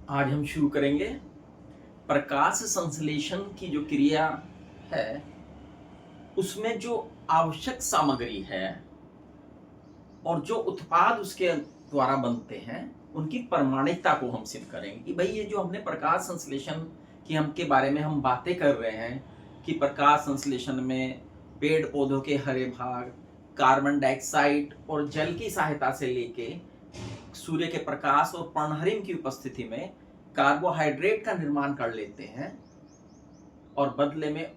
आज हम शुरू करेंगे प्रकाश संश्लेषण की जो क्रिया है उसमें जो आवश्यक सामग्री है और जो उत्पाद उसके द्वारा बनते हैं उनकी प्रामाणिकता को हम सिद्ध करेंगे कि भाई ये जो हमने प्रकाश संश्लेषण की हम के बारे में हम बातें कर रहे हैं कि प्रकाश संश्लेषण में पेड़ पौधों के हरे भाग, कार्बन डाइऑक्साइड और जल की सहायता से लेके सूर्य के प्रकाश और पर्णहरिम की उपस्थिति में कार्बोहाइड्रेट का निर्माण कर लेते हैं और बदले में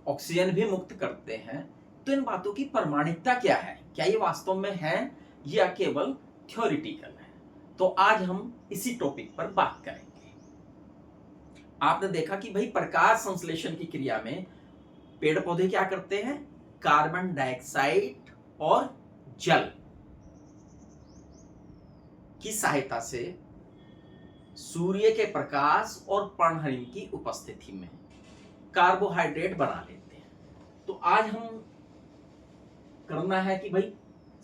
ऑक्सीजन भी मुक्त करते हैं। तो इन बातों की प्रामाणिकता क्या है, क्या ये वास्तव में है या केवल थ्योरिटिकल है? तो आज हम इसी टॉपिक पर बात करेंगे। आपने देखा कि भाई प्रकाश संश्लेषण की क्रिया में पेड़ पौधे क्या करते हैं, कार्बन डाइऑक्साइड और जल की सहायता से सूर्य के प्रकाश और पर्णहरिम की उपस्थिति में कार्बोहाइड्रेट बना लेते हैं। तो आज हम करना है कि भाई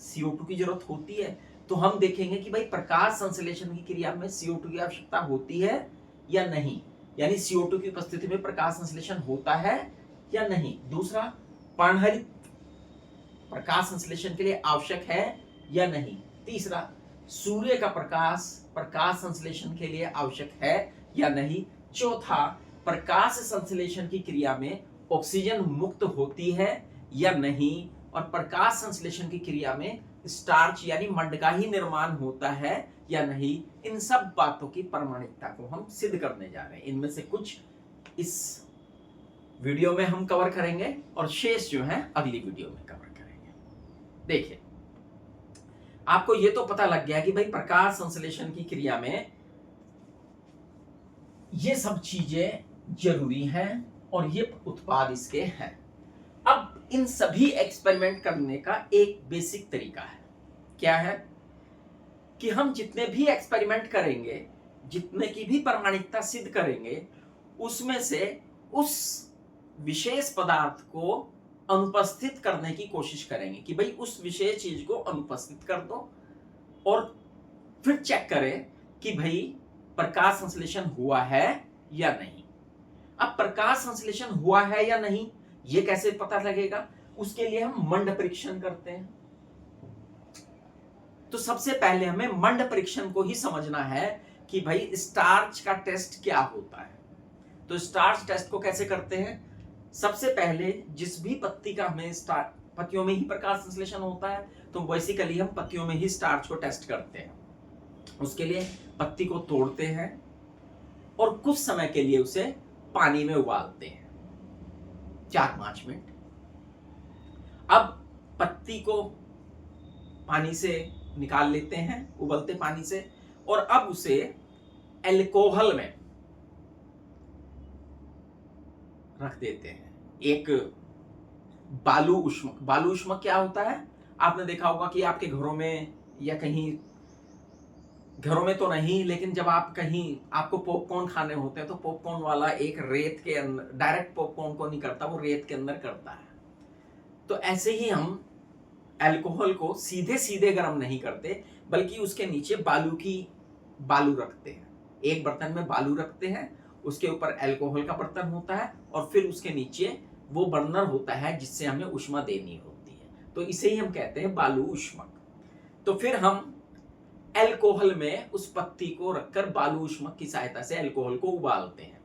CO2 की जरूरत होती है, तो हम देखेंगे कि भाई प्रकाश संश्लेषण की क्रिया में CO2 की आवश्यकता होती है या नहीं, यानी CO2 की उपस्थिति में प्रकाश संश्लेषण होता है या नहीं। दूसरा, पर्णहरित प्रकाश संश्लेषण के लिए आवश्यक है या नहीं। तीसरा, सूर्य का प्रकाश संश्लेषण के लिए आवश्यक है या नहीं। चौथा, प्रकाश संश्लेषण की क्रिया में ऑक्सीजन मुक्त होती है या नहीं। और प्रकाश संश्लेषण की क्रिया में स्टार्च यानी मंड का ही निर्माण होता है या नहीं। इन सब बातों की प्रामाणिकता को हम सिद्ध करने जा रहे हैं। इनमें से कुछ इस वीडियो में हम कवर करेंगे और शेष जो है अगली वीडियो में कवर करेंगे। देखिए, आपको ये तो पता लग गया कि भाई प्रकाश संश्लेषण की क्रिया में ये सब चीजें जरूरी हैं और ये उत्पाद इसके हैं। अब इन सभी एक्सपेरिमेंट करने का एक बेसिक तरीका है। क्या है कि हम जितने भी एक्सपेरिमेंट करेंगे, जितने की भी प्रामाणिकता सिद्ध करेंगे, उसमें से उस विशेष पदार्थ को अनुपस्थित करने की कोशिश करेंगे कि भाई उस विशेष चीज को अनुपस्थित कर दो और फिर चेक करें कि भाई प्रकाश संश्लेषण हुआ है या नहीं। अब प्रकाश संश्लेषण हुआ है या नहीं ये कैसे पता लगेगा, उसके लिए हम मंड परीक्षण करते हैं। तो सबसे पहले हमें मंड परीक्षण को ही समझना है कि भाई स्टार्च का टेस्ट क्या होता है। तो स्टार्च टेस्ट को कैसे करते हैं, सबसे पहले जिस भी पत्ती का हमें पत्तियों में ही प्रकाश संश्लेषण होता है तो बेसिकली हम पत्तियों में ही स्टार्च को टेस्ट करते हैं। उसके लिए पत्ती को तोड़ते हैं और कुछ समय के लिए उसे पानी में उबालते हैं 4-5 मिनट। अब पत्ती को पानी से निकाल लेते हैं उबलते पानी से और अब उसे अल्कोहल में रख देते हैं। एक बालू उष्मक क्या होता है, आपने देखा होगा कि आपके घरों में या कहीं, घरों में तो नहीं लेकिन जब आप कहीं आपको पॉपकॉर्न खाने होते हैं तो पॉपकॉर्न वाला एक रेत के अंदर, डायरेक्ट पॉपकॉर्न को नहीं करता, वो रेत के अंदर करता है। तो ऐसे ही हम अल्कोहल को सीधे सीधे गर्म नहीं करते बल्कि उसके नीचे बालू रखते हैं। एक बर्तन में बालू रखते हैं, उसके ऊपर अल्कोहल का बर्तन होता है और फिर उसके नीचे वो बर्नर होता है जिससे हमें उष्मा देनी होती है। तो इसे ही हम कहते हैं बालू उष्मक। तो फिर हम अल्कोहल में उस पत्ती को रखकर बालू उष्मक की सहायता से अल्कोहल को उबालते हैं,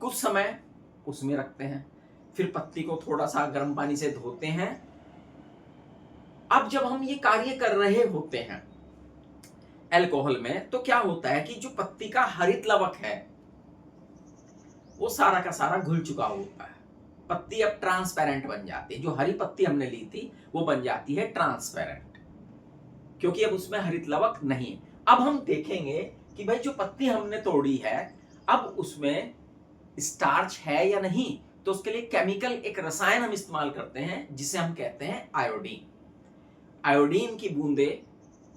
कुछ समय उसमें रखते हैं, फिर पत्ती को थोड़ा सा गर्म पानी से धोते हैं। अब जब हम ये कार्य कर रहे होते हैं अल्कोहल में तो क्या होता है कि जो पत्ती का हरित लवक है वो सारा का सारा घुल चुका होता है। पत्ती अब ट्रांसपेरेंट बन जाती है। जो हरी पत्ती हमने ली थी वो बन जाती है ट्रांसपेरेंट, क्योंकि अब उसमें हरित लवक नहीं है। अब हम देखेंगे कि भाई जो पत्ती हमने तोड़ी है अब उसमें स्टार्च है या नहीं। तो उसके लिए केमिकल एक रसायन हम इस्तेमाल करते हैं जिसे हम कहते हैं आयोडीन। आयोडीन की बूंदे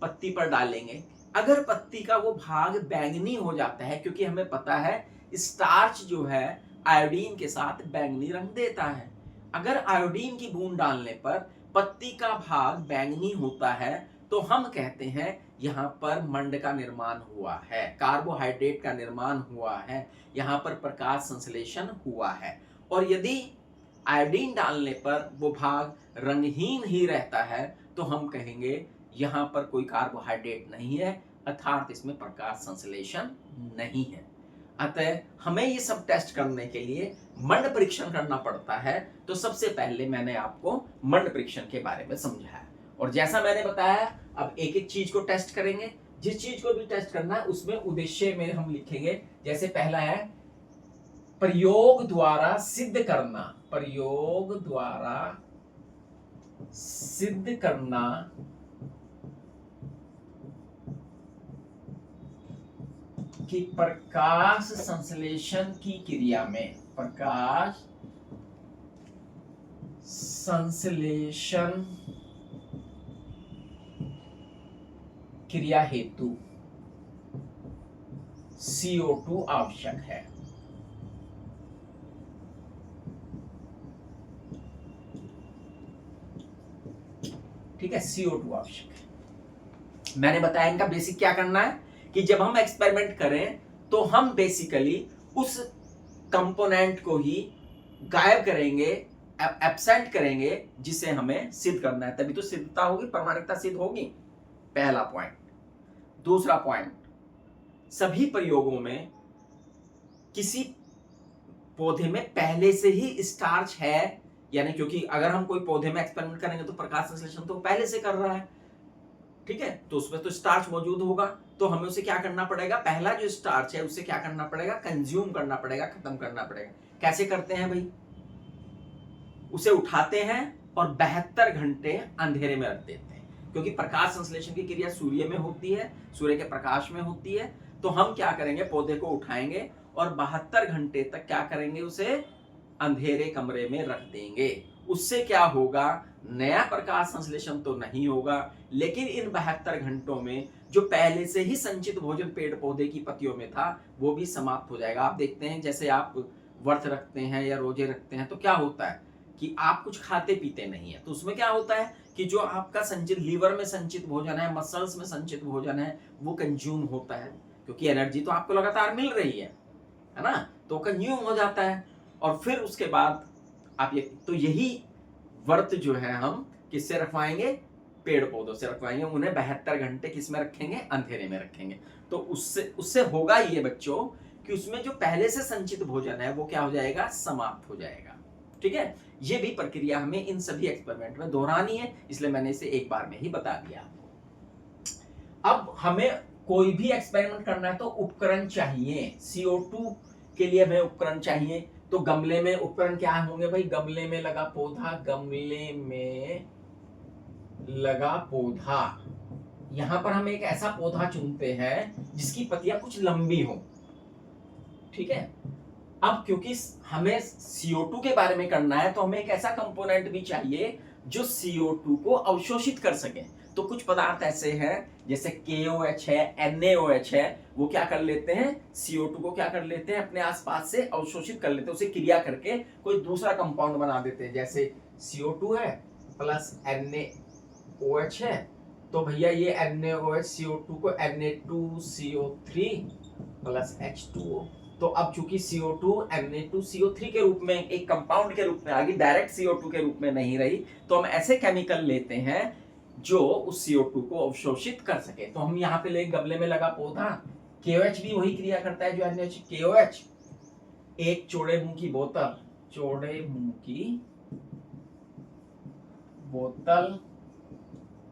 पत्ती पर डालेंगे। अगर पत्ती का वो भाग बैंगनी हो जाता है, क्योंकि हमें पता है स्टार्च जो है आयोडीन के साथ बैंगनी रंग देता है, अगर आयोडीन की बूंद डालने पर पत्ती का भाग बैंगनी होता है तो हम कहते हैं यहाँ पर मंड का निर्माण हुआ है, कार्बोहाइड्रेट का निर्माण हुआ है, यहाँ पर प्रकाश संश्लेषण हुआ है। और यदि आयोडीन डालने पर वो भाग रंगहीन ही रहता है तो हम कहेंगे यहाँ पर कोई कार्बोहाइड्रेट नहीं है, अर्थात इसमें प्रकाश संश्लेषण नहीं है। अतः हमें ये सब टेस्ट करने के लिए मंड परीक्षण करना पड़ता है। तो सबसे पहले मैंने आपको मंड परीक्षण के बारे में समझाया, और जैसा मैंने बताया अब एक एक चीज को टेस्ट करेंगे। जिस चीज को भी टेस्ट करना है उसमें उद्देश्य में हम लिखेंगे। जैसे पहला है प्रयोग द्वारा सिद्ध करना, प्रयोग द्वारा सिद्ध करना कि प्रकाश संश्लेषण की क्रिया में, प्रकाश संश्लेषण क्रिया हेतु CO2 आवश्यक है। ठीक है, CO2 आवश्यक है। मैंने बताया इनका बेसिक क्या करना है कि जब हम एक्सपेरिमेंट करें तो हम बेसिकली उस कंपोनेंट को ही गायब करेंगे, एब्सेंट करेंगे, जिसे हमें सिद्ध करना है, तभी तो सिद्धता होगी, प्रामाणिकता सिद्ध होगी। पहला पॉइंट। दूसरा पॉइंट, सभी प्रयोगों में किसी पौधे में पहले से ही स्टार्च है, यानी क्योंकि अगर हम कोई पौधे में एक्सपेरिमेंट करेंगे तो प्रकाश संश्लेषण तो पहले से कर रहा है, ठीक है, तो उसमें तो स्टार्च मौजूद होगा। तो हमें उसे क्या करना पड़ेगा, पहला जो स्टार्च है उसे क्या करना पड़ेगा, कंज्यूम करना पड़ेगा, खत्म करना पड़ेगा। कैसे करते हैं भाई, उसे उठाते हैं और 72 घंटे अंधेरे में रख देते हैं, क्योंकि प्रकाश संश्लेषण की क्रिया सूर्य में होती है, सूर्य के प्रकाश में होती है। तो हम क्या करेंगे, पौधे को उठाएंगे और 72 घंटे तक क्या करेंगे, उसे अंधेरे कमरे में रख देंगे। उससे क्या होगा, नया प्रकाश संश्लेषण तो नहीं होगा, लेकिन इन 72 घंटों में जो पहले से ही संचित भोजन पेड़ पौधे की पत्तियों में था वो भी समाप्त हो जाएगा। आप देखते हैं जैसे आप व्रत रखते हैं या रोजे रखते हैं तो क्या होता है कि आप कुछ खाते पीते नहीं है, तो उसमें क्या होता है कि जो आपका संचित लीवर में संचित भोजन है, मसल्स में संचित भोजन है, वो कंज्यूम होता है, क्योंकि एनर्जी तो आपको लगातार मिल रही है ना, तो कंज्यूम हो जाता है। और फिर उसके बाद आप यही व्रत जो है हम किससे रखवाएंगे, पेड़ पौधों से रखवाएंगे। उन्हें 72 घंटे किस में रखेंगे, अंधेरे में रखेंगे। तो उससे होगा ये बच्चों कि उसमें जो पहले से संचित भोजन है वो क्या हो जाएगा, समाप्त हो जाएगा। ठीक है, ये भी प्रक्रिया हमें इन सभी एक्सपेरिमेंट में दोहरानी है, इसलिए मैंने इसे एक बार में ही बता दिया। अब हमें कोई भी एक्सपेरिमेंट करना है तो उपकरण चाहिए। CO2 के लिए हमें उपकरण चाहिए। तो गमले में उपकरण क्या होंगे भाई, गमले में लगा पौधा, गमले में लगा पौधा, यहां पर हम एक ऐसा पौधा चुनते हैं जिसकी पत्तियां कुछ लंबी हो। ठीक है, अब क्योंकि हमें CO2 के बारे में करना है तो हमें एक ऐसा कंपोनेंट भी चाहिए जो CO2 को अवशोषित कर सके। तो कुछ पदार्थ ऐसे हैं जैसे KOH है, NaOH है, वो क्या कर लेते हैं, CO2 को क्या कर लेते हैं, अपने आसपास से अवशोषित कर लेते हैं, उसे क्रिया करके कोई दूसरा कंपाउंड बना देते हैं। जैसे CO2 है प्लस NaOH है, तो भैया ये NaOH CO2 को Na2CO3 प्लस H2O, तो अब चूंकि CO2 Na2CO3 के रूप में एक कंपाउंड के रूप में आ गई, डायरेक्ट CO2 के रूप में नहीं रही, तो हम ऐसे केमिकल लेते हैं जो उस CO2 को अवशोषित कर सके। तो हम यहाँ पे ले गमले में लगा पौधा, KOH भी वही क्रिया करता है जो NaOH। KOH एक चौड़े मुंह की बोतल, चौड़े मुंह की बोतल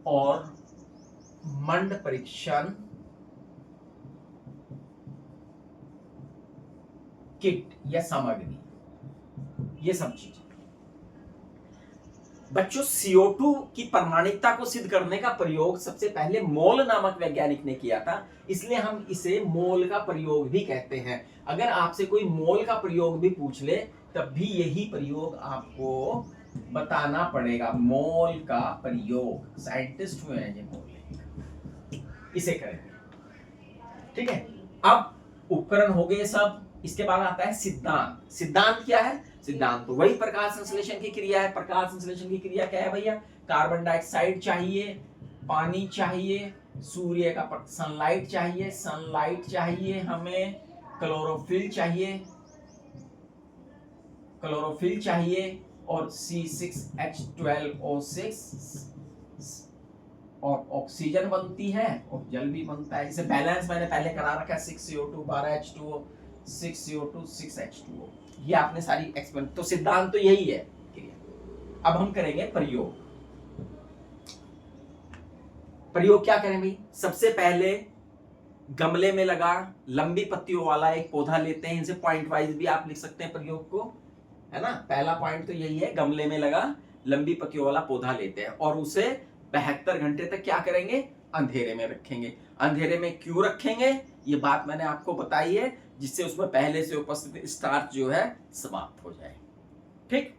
और मंड परीक्षण किट या सामग्री, ये सब चीज। बच्चों CO2 की प्रामाणिकता को सिद्ध करने का प्रयोग सबसे पहले मोल नामक वैज्ञानिक ने किया था, इसलिए हम इसे मोल का प्रयोग भी कहते हैं। अगर आपसे कोई मोल का प्रयोग भी पूछ ले तब भी यही प्रयोग आपको बताना पड़ेगा, मोल का प्रयोग। साइंटिस्ट हुए हैं ये मोल, इसे करेंगे। ठीक है, अब उपकरण हो गए सब। इसके बाद आता है सिद्धांत। सिद्धांत क्या है, सिद्धांत तो वही प्रकाश संश्लेषण की क्रिया है। प्रकाश संश्लेषण की क्रिया क्या है भैया, कार्बन डाइऑक्साइड चाहिए पानी चाहिए, सूर्य का सनलाइट चाहिए, सनलाइट चाहिए हमें, क्लोरोफिल चाहिए, क्लोरोफिल चाहिए, और C6H12O6 और ऑक्सीजन बनती है और जल भी बनता है। इसे बैलेंस मैंने पहले करा रखा है, 6CO2 12H2O 6CO2 6H2O। ये आपने सारी एक्सपेरिमेंट, तो सिद्धांत तो यही है। अब हम करेंगे प्रयोग। प्रयोग क्या करें भाई? सबसे पहले गमले में लगा लंबी पत्तियों वाला एक पौधा लेते हैं, इनसे पॉइंट वाइज भी आप लिख सकते हैं प्रयोग को, है ना। पहला पॉइंट तो यही है, गमले में लगा लंबी पत्तियों वाला पौधा लेते हैं और उसे 72 घंटे तक क्या करेंगे? अंधेरे में रखेंगे। अंधेरे में क्यों रखेंगे? ये बात मैंने आपको बताई है, जिससे उसमें पहले से उपस्थित स्टार्च जो है समाप्त हो जाए। ठीक,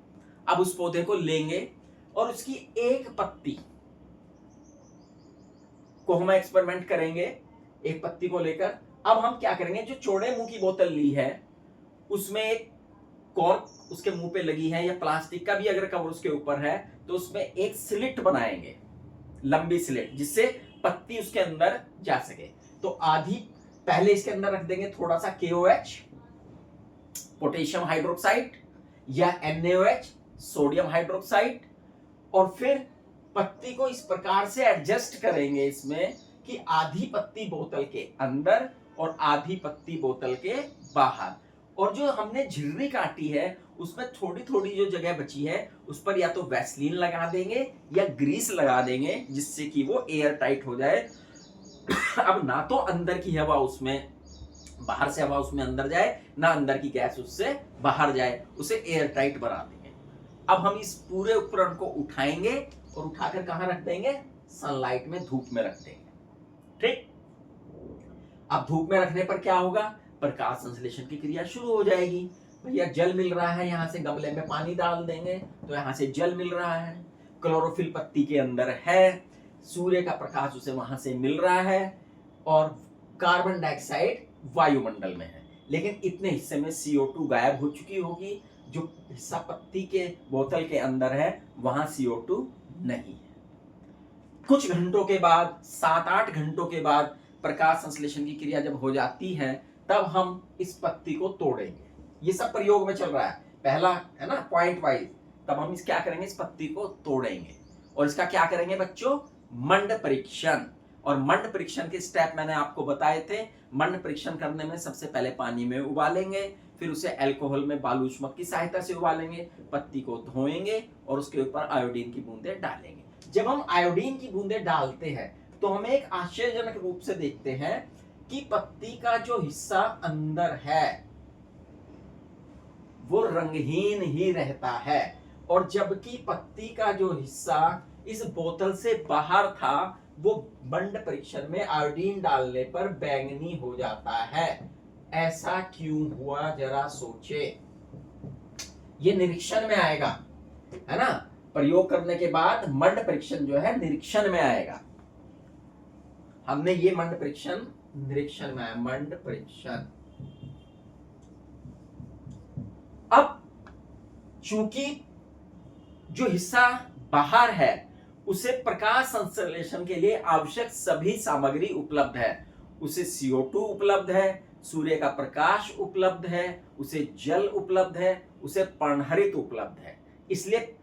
अब उस पौधे को लेंगे और उसकी एक पत्ती को हम एक्सपेरिमेंट करेंगे, एक पत्ती को लेकर। अब हम क्या करेंगे, जो चौड़े मुंह की बोतल ली है उसमें एक कॉर्क उसके मुंह पे लगी है, या प्लास्टिक का भी अगर कवर उसके ऊपर है, तो उसमें एक स्लिट बनाएंगे, लंबी स्लिट, जिससे पत्ती उसके अंदर जा सके। तो आधी पहले इसके अंदर रख देंगे थोड़ा सा KOH, पोटेशियम हाइड्रोक्साइड, या NaOH, सोडियम हाइड्रोक्साइड, और फिर पत्ती को इस प्रकार से एडजस्ट करेंगे इसमें कि आधी पत्ती बोतल के अंदर और आधी पत्ती बोतल के बाहर। और जो हमने झिर्री काटी है उसमें थोड़ी थोड़ी जो जगह बची है उस पर या तो वैसलीन लगा देंगे या ग्रीस लगा देंगे, जिससे कि वो एयर टाइट हो जाए। अब ना तो अंदर की हवा उसमें, बाहर से हवा उसमें अंदर जाए, ना अंदर की गैस उससे बाहर जाए, उसे एयर टाइट बना देंगे। अब हम इस पूरे उपकरण को उठाएंगे और उठाकर कहां रख देंगे? सनलाइट में, धूप में रख देंगे। ठीक, अब धूप में रखने पर क्या होगा? प्रकाश संश्लेषण की क्रिया शुरू हो जाएगी। भैया जल मिल रहा है, यहां से गमले में पानी डाल देंगे तो यहां से जल मिल रहा है, क्लोरोफिल पत्ती के अंदर है, सूर्य का प्रकाश उसे वहां से मिल रहा है, और कार्बन डाइऑक्साइड वायुमंडल में है। लेकिन इतने हिस्से में CO2 गायब हो चुकी होगी, जो हिस्सा पत्ती के बोतल के अंदर है वहां CO2 नहीं है। कुछ घंटों के बाद, 7-8 घंटों के बाद प्रकाश संश्लेषण की क्रिया जब हो जाती है, तब हम इस पत्ती को तोड़ेंगे। ये सब प्रयोग में चल रहा है, पहला है ना पॉइंट वाइज। तब हम इस क्या करेंगे? इस पत्ती को तोड़ेंगे और इसका क्या करेंगे बच्चों? मंड परीक्षण। और मंड परीक्षण के स्टेप मैंने आपको बताए थे। मंड परीक्षण करने में सबसे पहले पानी में उबालेंगे, फिर उसे अल्कोहल में बालूष्मक की सहायता से उबालेंगे, पत्ती को धोएंगे और उसके ऊपर आयोडीन की बूंदें डालेंगे। जब हम आयोडीन की बूंदें डालते हैं तो हमें एक आश्चर्यजनक रूप से देखते हैं कि पत्ती का जो हिस्सा अंदर है वो रंगहीन ही रहता है, और जबकि पत्ती का जो हिस्सा इस बोतल से बाहर था वो मंड परीक्षण में आयोडीन डालने पर बैंगनी हो जाता है। ऐसा क्यों हुआ, जरा सोचे। ये निरीक्षण में आएगा, है ना। प्रयोग करने के बाद मंड परीक्षण जो है निरीक्षण में आएगा। हमने ये मंड परीक्षण निरीक्षण में आया, मंड परीक्षण। अब चूंकि जो हिस्सा बाहर है उसे प्रकाश संश्लेषण के लिए आवश्यक सभी सामग्री उपलब्ध है, उसे CO2 उपलब्ध है, सूर्य का प्रकाश उपलब्ध है, उसे जल उपलब्ध है, उसे पर्णहरित उपलब्ध है, इसलिए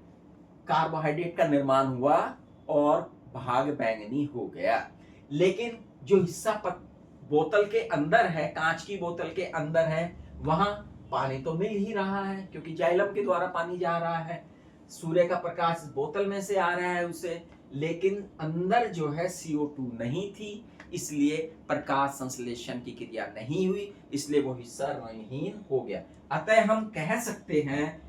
कार्बोहाइड्रेट का निर्माण हुआ और भाग बैंगनी हो गया। लेकिन जो हिस्सा बोतल के अंदर है, कांच की बोतल के अंदर है, वहां पानी तो मिल ही रहा है क्योंकि जाइलम के द्वारा पानी जा रहा है, सूर्य का प्रकाश बोतल में से आ रहा है उसे, लेकिन अंदर जो है CO2 नहीं थी, इसलिए प्रकाश संश्लेषण की क्रिया नहीं हुई, इसलिए वो हिस्सा रंगहीन हो गया। अतः हम कह सकते हैं,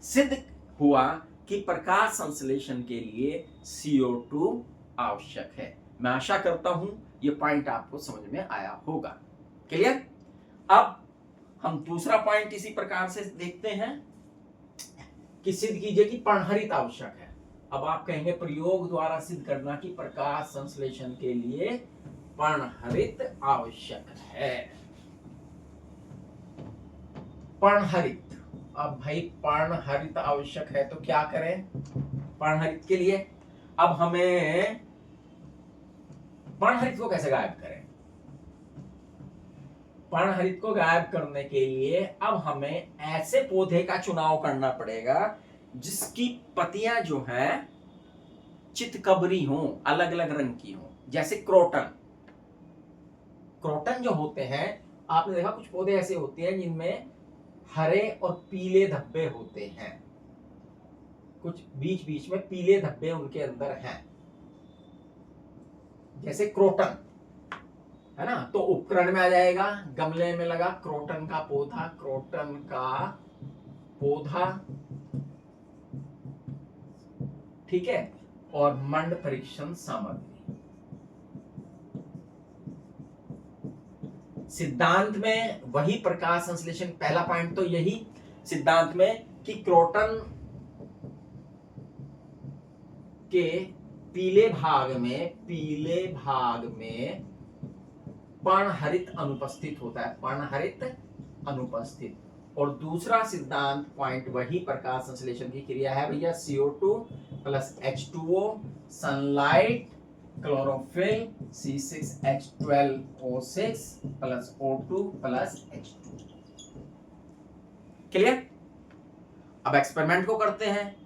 सिद्ध हुआ कि प्रकाश संश्लेषण के लिए CO2 आवश्यक है। मैं आशा करता हूं ये पॉइंट आपको समझ में आया होगा। क्लियर? अब हम दूसरा पॉइंट इसी प्रकार से देखते हैं कि सिद्ध कीजिए कि पर्णहरित आवश्यक है। अब आप कहेंगे प्रयोग द्वारा सिद्ध करना कि प्रकाश संश्लेषण के लिए पर्णहरित आवश्यक है। पर्णहरित, अब भाई पर्णहरित आवश्यक है तो क्या करें पर्णहरित के लिए? अब हमें पर्णहरित को कैसे गायब करें? पर्णहरित को गायब करने के लिए अब हमें ऐसे पौधे का चुनाव करना पड़ेगा जिसकी पत्तियां जो है चितकबरी हो, अलग अलग रंग की हो, जैसे क्रोटन। क्रोटन जो होते हैं, आपने देखा कुछ पौधे ऐसे होते हैं जिनमें हरे और पीले धब्बे होते हैं, कुछ बीच बीच में पीले धब्बे उनके अंदर हैं, जैसे क्रोटन, है ना। तो उपकरण में आ जाएगा, गमले में लगा क्रोटन का पौधा, क्रोटन का पौधा, ठीक है। और मंड परीक्षण सामग्री। सिद्धांत में वही प्रकाश संश्लेषण, पहला पॉइंट तो यही सिद्धांत में कि क्रोटन के पीले भाग में पर्णहरित अनुपस्थित होता है, पर्णहरित अनुपस्थित। और दूसरा सिद्धांत पॉइंट वही प्रकाश संश्लेषण की क्रिया है भैया, CO2 plus H2O, sunlight, chlorophyll, C6H12O6 plus O2 plus H2। Clear? अब एक्सपेरिमेंट को करते हैं।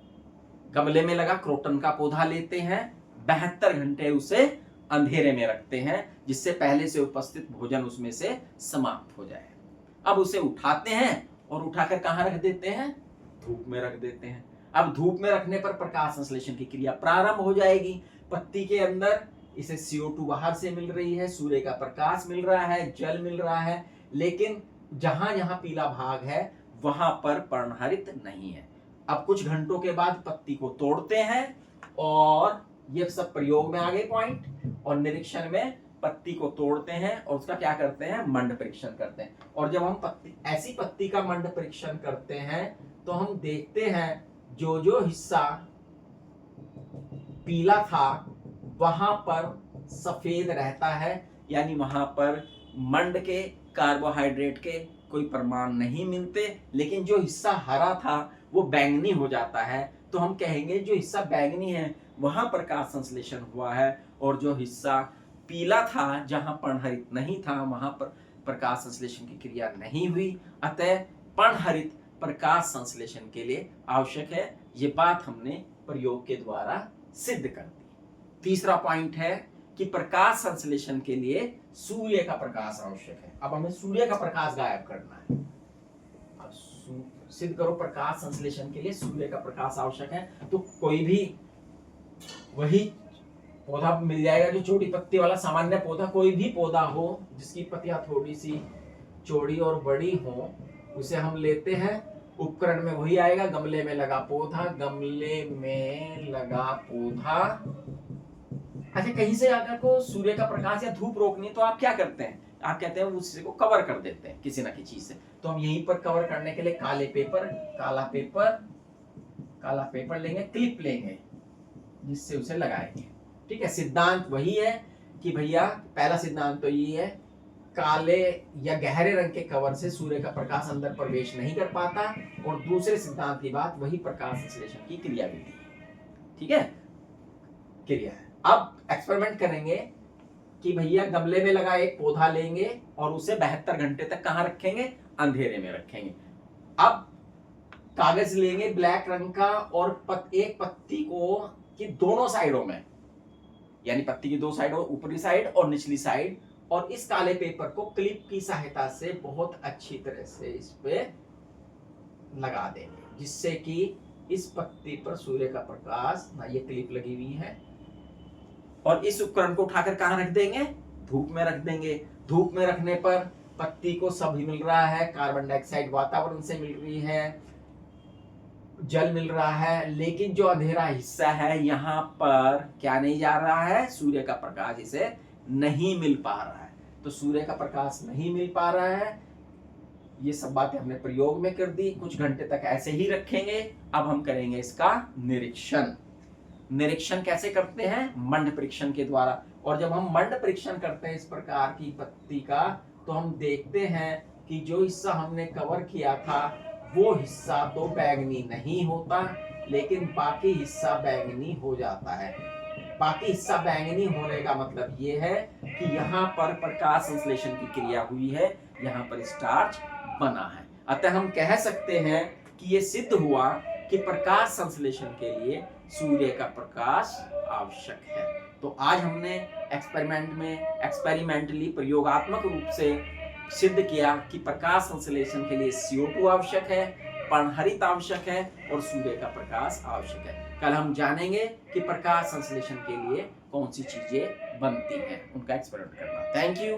गमले में लगा क्रोटन का पौधा लेते हैं, 72 घंटे उसे अंधेरे में रखते हैं जिससे पहले से उपस्थित भोजन उसमें से समाप्त हो जाए। अब उसे उठाते हैं और उठाकर कहां रख देते हैं? धूप में रख देते हैं। अब धूप में रखने पर प्रकाश संश्लेषण की क्रिया प्रारंभ हो जाएगी। पत्ती के अंदर इसे CO2 बाहर से मिल रही है, सूर्य का प्रकाश मिल रहा है, जल मिल रहा है, लेकिन जहां जहां पीला भाग है वहां पर पर्णहरित नहीं है। अब कुछ घंटों के बाद पत्ती को तोड़ते हैं और ये सब प्रयोग में आ गए पॉइंट, और निरीक्षण में पत्ती को तोड़ते हैं और उसका क्या करते हैं? मंड परीक्षण करते हैं। और जब हम ऐसी पत्ती का मंड परीक्षण करते हैं तो हम देखते हैं जो जो हिस्सा पीला था वहां पर सफेद रहता है, यानी वहां पर मंड के, कार्बोहाइड्रेट के कोई प्रमाण नहीं मिलते, लेकिन जो हिस्सा हरा था वो बैंगनी हो जाता है। तो हम कहेंगे जो हिस्सा बैंगनी है वहां प्रकाश संश्लेषण हुआ है, और जो हिस्सा पीला था जहां पर्णहरित नहीं था वहां पर प्रकाश संश्लेषण की क्रिया नहीं हुई। अतः पर्णहरित प्रकाश संश्लेषण के लिए आवश्यक है। ये बात हमने प्रयोग के द्वारा सिद्ध कर दी। तीसरा पॉइंट है कि प्रकाश संश्लेषण के लिए सूर्य का प्रकाश आवश्यक है। अब हमें सूर्य का प्रकाश गायब करना है। अब सिद्ध करो प्रकाश संश्लेषण के लिए सूर्य का प्रकाश आवश्यक है। तो कोई भी वही पौधा मिल जाएगा जो छोटी पत्ती वाला सामान्य पौधा, कोई भी पौधा हो जिसकी पत्तियां थोड़ी सी चौड़ी और बड़ी हो, उसे हम लेते हैं। उपकरण में वही आएगा, गमले में लगा पौधा, गमले में लगा पौधा। अच्छा, कहीं से अगर को सूर्य का प्रकाश या धूप रोकनी तो आप क्या करते हैं? आप कहते हैं उससे को कवर कर देते हैं किसी ना किसी चीज से। तो हम यहीं पर कवर करने के लिए काला पेपर लेंगे, क्लिप लेंगे जिससे उसे लगाएंगे। ठीक है, सिद्धांत वही है कि भैया पहला सिद्धांत तो यही है, काले या गहरे रंग के कवर से सूर्य का प्रकाश अंदर प्रवेश नहीं कर पाता, और दूसरे सिद्धांत की बात वही प्रकाश संश्लेषण की क्रिया विधि है। ठीक है, क्रिया है। अब एक्सपेरिमेंट करेंगे कि भैया गमले में लगा एक पौधा लेंगे और उसे 72 घंटे तक कहां रखेंगे? अंधेरे में रखेंगे। अब कागज लेंगे ब्लैक रंग का, और एक पत्ती को कि दोनों साइडों में, यानी पत्ती की दो साइडों, ऊपरी साइड और निचली साइड, और इस काले पेपर को क्लिप की सहायता से बहुत अच्छी तरह से इस पे लगा देंगे, जिससे कि इस पत्ती पर सूर्य का प्रकाश ना, ये क्लिप लगी हुई है, और इस उपकरण को उठाकर कहां रख देंगे? धूप में रख देंगे। धूप में रखने पर पत्ती को सभी मिल रहा है, कार्बन डाइऑक्साइड वातावरण से मिल रही है, जल मिल रहा है, लेकिन जो अंधेरा हिस्सा है यहाँ पर क्या नहीं जा रहा है? सूर्य का प्रकाश इसे नहीं मिल पा रहा है। तो सूर्य का प्रकाश नहीं मिल पा रहा है, ये सब बातें हमने प्रयोग में कर दी। कुछ घंटे तक ऐसे ही रखेंगे। अब हम करेंगे इसका निरीक्षण। निरीक्षण कैसे करते हैं? मंड परीक्षण के द्वारा। और जब हम मंड परीक्षण करते हैं इस प्रकार की पत्ती का, तो हम देखते हैं कि जो हिस्सा हमने कवर किया था वो हिस्सा तो बैंगनी नहीं होता, लेकिन बाकी हिस्सा बैंगनी हो जाता है। बाकी हिस्सा बैंगनी होने का मतलब ये है कि यहाँ पर प्रकाश संश्लेषण की क्रिया हुई है, यहाँ पर स्टार्च बना है। अतः हम कह सकते हैं कि ये सिद्ध हुआ कि प्रकाश संश्लेषण के लिए सूर्य का प्रकाश आवश्यक है। तो आज हमने एक्सपेरिमेंटली प्रयोगात्मक रूप से सिद्ध किया कि प्रकाश संश्लेषण के लिए CO2 आवश्यक है, पर्णहरित आवश्यक है और सूर्य का प्रकाश आवश्यक है। कल हम जानेंगे कि प्रकाश संश्लेषण के लिए कौन सी चीजें बनती हैं, उनका एक्सपेरिमेंट करना। Thank you.